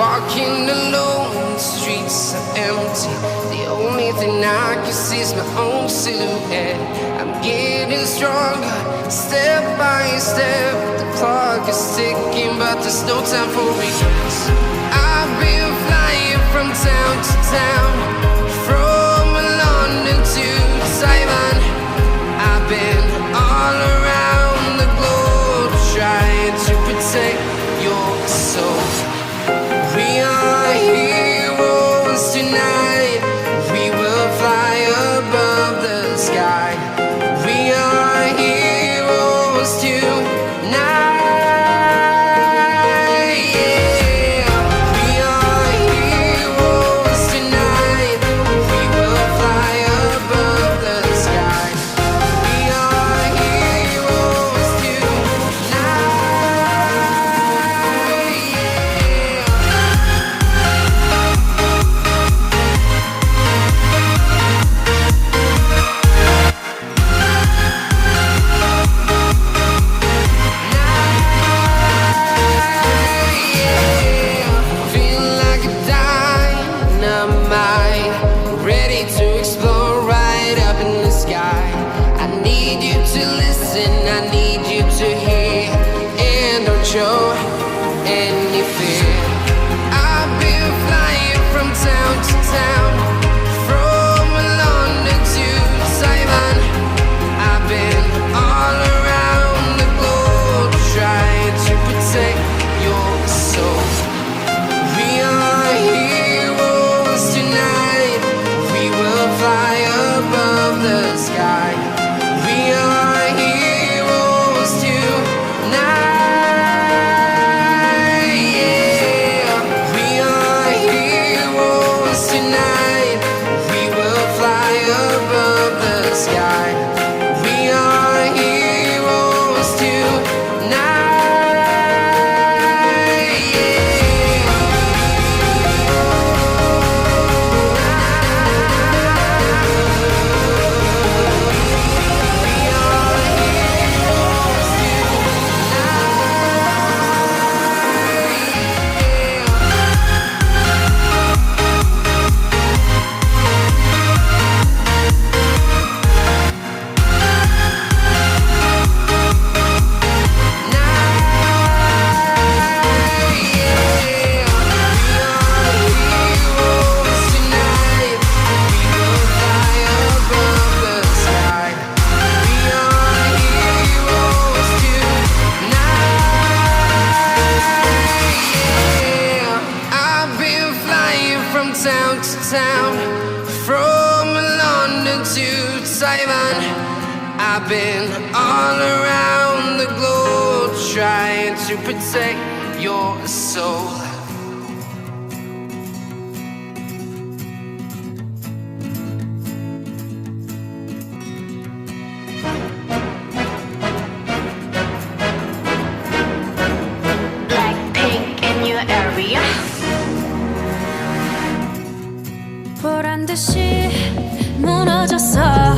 Walking alone, the streets are empty. The only thing I can see is my own silhouette. I'm getting stronger, step by step. The clock is ticking, but there's no time for regrets. I've been flying from town to town, from London to Taiwan. I've been all around the globe, trying to protect your soul. We are heroes tonight. We will fly above the sky. We are heroes tonight. Yeah. We are heroes tonight. We will fly above the sky. We are heroes tonight. Feel like a dynamite, ready to explode right up in the sky. I need you to listen, I need you to hear, and don't show any fear. I've been flying from town to town, from London to Taiwan. I've been all around the globe, trying to protect your soul. We are heroes tonight. We will fly above the sky. We are heroes tonight. Yeah. We are heroes tonight. We will fly above the sky. We are heroes tonight. I've been flying from town to town, from London to Taiwan. I've been all around the globe, trying to protect your soul. Blackpink in your area. 보란 듯이 무너졌어.